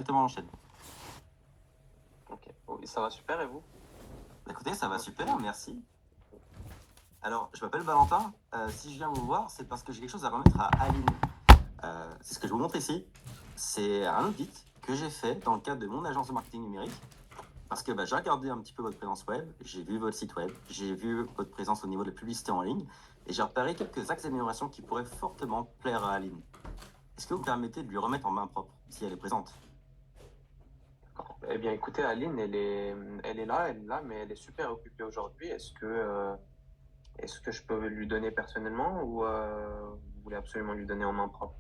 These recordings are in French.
Directement l'enchaîne. Ok. Oui, ça va super et vous? Écoutez, ça va super, merci. Alors, je m'appelle Valentin. Si je viens vous voir, c'est parce que j'ai quelque chose à remettre à Aline. C'est ce que je vous montre ici. C'est un audit que j'ai fait dans le cadre de mon agence de marketing numérique. Parce que j'ai regardé un petit peu votre présence web, j'ai vu votre site web, j'ai vu votre présence au niveau de la publicité en ligne, et j'ai repéré quelques axes d'amélioration qui pourraient fortement plaire à Aline. Est-ce que vous me permettez de lui remettre en main propre, si elle est présente? Eh bien, écoutez, Aline, elle est là, mais elle est super occupée aujourd'hui. Est-ce que je peux lui donner personnellement ou vous voulez absolument lui donner en main propre?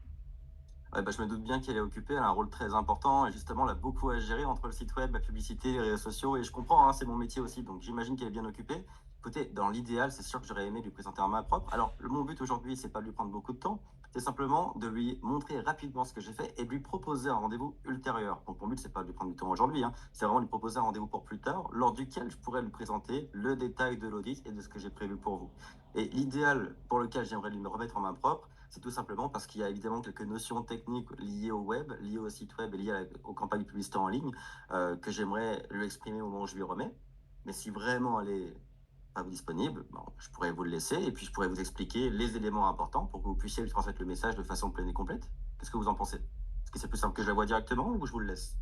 Ouais, je me doute bien qu'elle est occupée, elle a un rôle très important et justement, elle a beaucoup à gérer entre le site web, la publicité, les réseaux sociaux et je comprends, hein, c'est mon métier aussi, donc j'imagine qu'elle est bien occupée. Écoutez, dans l'idéal, c'est sûr que j'aurais aimé lui présenter en main propre. Alors, mon but aujourd'hui, c'est pas de lui prendre beaucoup de temps, c'est simplement de lui montrer rapidement ce que j'ai fait et de lui proposer un rendez-vous ultérieur. Donc, mon but, c'est pas de lui prendre du temps aujourd'hui, hein, c'est vraiment de lui proposer un rendez-vous pour plus tard, lors duquel je pourrais lui présenter le détail de l'audit et de ce que j'ai prévu pour vous. Et l'idéal pour lequel j'aimerais lui remettre en main propre, c'est tout simplement parce qu'il y a évidemment quelques notions techniques liées au web, liées au site web et liées aux campagnes publicitaires en ligne que j'aimerais lui exprimer au moment où je lui remets. Mais si vraiment elle est pas disponible, bon, je pourrais vous le laisser et puis je pourrais vous expliquer les éléments importants pour que vous puissiez lui transmettre le message de façon pleine et complète. Qu'est-ce que vous en pensez? Est-ce que c'est plus simple que je la vois directement ou je vous le laisse?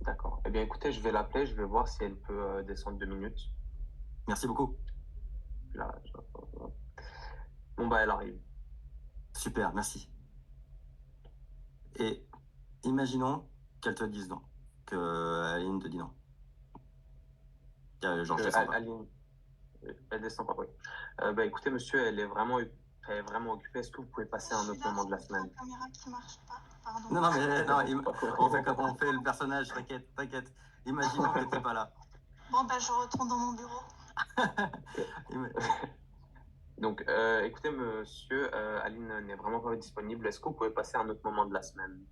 D'accord. Eh bien, écoutez, je vais l'appeler, je vais voir si elle peut descendre 2 minutes. Merci beaucoup. Là, bon, bah, elle arrive. Super, merci. Et imaginons qu'elle te dise non, que Aline te dit non. Genre, je descends pas. Aline, elle descend pas, oui. Bah, écoutez, monsieur, elle est vraiment occupée. Est-ce que vous pouvez passer à un autre moment de la semaine? La caméra qui marche pas. Pardon. Non, non, mais non, on fait comme on fait le personnage, t'inquiète, t'inquiète. Imaginons que t'es pas là. Bon, je retourne dans mon bureau. Donc, écoutez, monsieur, Aline n'est vraiment pas disponible. Est-ce que vous pouvez passer à un autre moment de la semaine?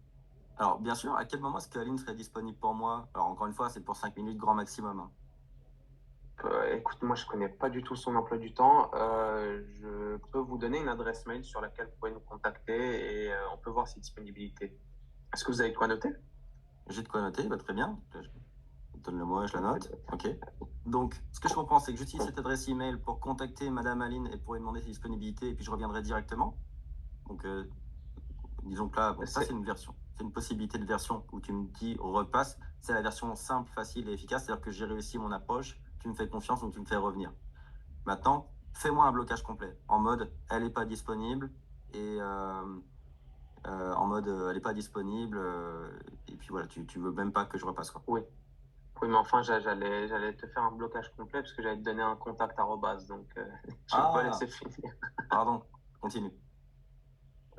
Alors, bien sûr, à quel moment est-ce qu'Aline serait disponible pour moi? Alors, encore une fois, c'est pour 5 minutes grand maximum, hein. Écoute, moi, je connais pas du tout son emploi du temps. Je peux vous donner une adresse mail sur laquelle vous pouvez nous contacter et on peut voir ses disponibilités. Est-ce que vous avez de quoi noter? J'ai de quoi noter, très bien. Donne-le-moi, je la note. Ok. Donc, ce que je comprends, c'est que j'utilise cette adresse email pour contacter Madame Aline et pour lui demander ses disponibilités, et puis je reviendrai directement. Donc, disons que là, ça, c'est une version. C'est une possibilité de version où tu me dis repasse. C'est la version simple, facile et efficace. C'est-à-dire que j'ai réussi mon approche, tu me fais confiance, donc tu me fais revenir. Maintenant, fais-moi un blocage complet en mode elle n'est pas disponible et en mode elle n'est pas disponible et puis voilà, tu veux même pas que je repasse quoi. Oui. Oui, mais enfin, j'allais te faire un blocage complet parce que j'allais te donner un contact arrobase, donc je vais pas laisser finir. Pardon, continue.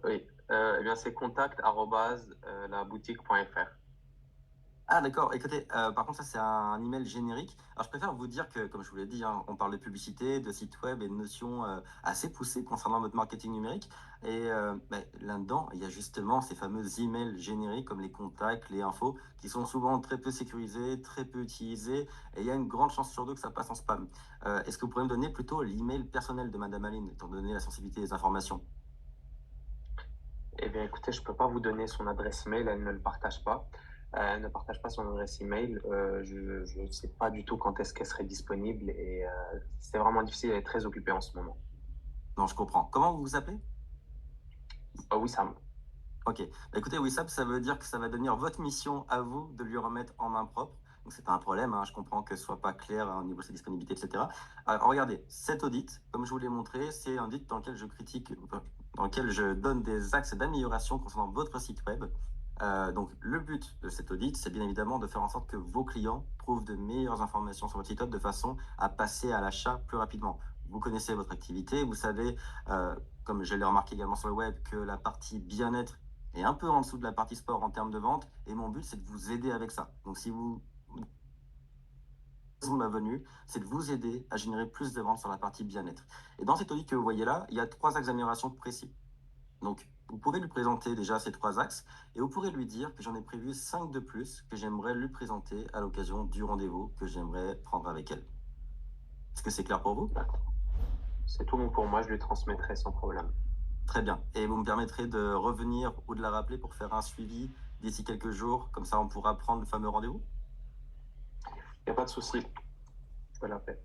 Oui, eh bien, c'est contact arrobase laboutique.fr. Ah d'accord, écoutez, par contre ça c'est un email générique. Alors je préfère vous dire que, comme je vous l'ai dit, hein, on parle de publicité, de site web et de notions assez poussées concernant votre marketing numérique. Et là-dedans, il y a justement ces fameux emails génériques comme les contacts, les infos, qui sont souvent très peu sécurisés, très peu utilisés, et il y a une grande chance sur deux que ça passe en spam. Est-ce que vous pourriez me donner plutôt l'email personnel de Madame Aline, étant donné la sensibilité des informations? Eh bien, écoutez, je peux pas vous donner son adresse email, elle ne le partage pas. Elle ne partage pas son adresse email. Je ne sais pas du tout quand est-ce qu'elle serait disponible et c'est vraiment difficile, elle est très occupée en ce moment. Non, je comprends. Comment vous vous appelez? Oui, Sam. Ok. Écoutez, Wissam, ça veut dire que ça va devenir votre mission à vous de lui remettre en main propre. Donc, c'est pas un problème, hein. Je comprends que ce soit pas clair hein, au niveau de ses disponibilités, etc. Alors, regardez, cet audit, comme je vous l'ai montré, c'est un audit dans lequel je critique, dans lequel je donne des axes d'amélioration concernant votre site web. Donc, le but de cet audit, c'est bien évidemment de faire en sorte que vos clients trouvent de meilleures informations sur votre site web de façon à passer à l'achat plus rapidement. Vous connaissez votre activité, vous savez, comme je l'ai remarqué également sur le web, que la partie bien-être est un peu en dessous de la partie sport en termes de vente. Et mon but, c'est de vous aider avec ça. Donc, si vous ma venue, c'est de vous aider à générer plus de ventes sur la partie bien-être. Et dans cet audit que vous voyez là, il y a 3 axes d'amélioration précis. Donc, vous pouvez lui présenter déjà ces 3 axes et vous pourrez lui dire que j'en ai prévu 5 de plus que j'aimerais lui présenter à l'occasion du rendez-vous que j'aimerais prendre avec elle. Est-ce que c'est clair pour vous? D'accord. C'est tout bon pour moi, je lui transmettrai sans problème. Très bien. Et vous me permettrez de revenir ou de la rappeler pour faire un suivi d'ici quelques jours, comme ça on pourra prendre le fameux rendez-vous? Il n'y a pas de souci, je peux l'appeler.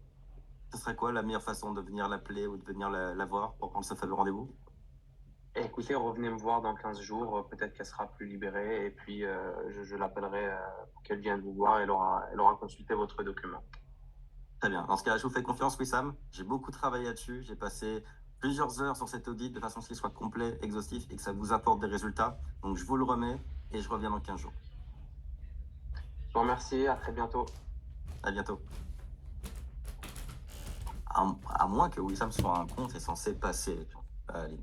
Ce serait quoi la meilleure façon de venir l'appeler ou de venir la voir pour prendre ce fameux rendez-vous? Et écoutez, revenez me voir dans 15 jours, peut-être qu'elle sera plus libérée, et puis je l'appellerai pour qu'elle vienne vous voir, elle aura consulté votre document. Très bien. Dans ce cas-là, je vous fais confiance, Wissam. J'ai beaucoup travaillé là-dessus. J'ai passé plusieurs heures sur cet audit de façon à ce qu'il soit complet, exhaustif et que ça vous apporte des résultats. Donc, je vous le remets et je reviens dans 15 jours. Je vous remercie, à très bientôt. À bientôt. À moins que Wissam soit un con, c'est censé passer. Allez.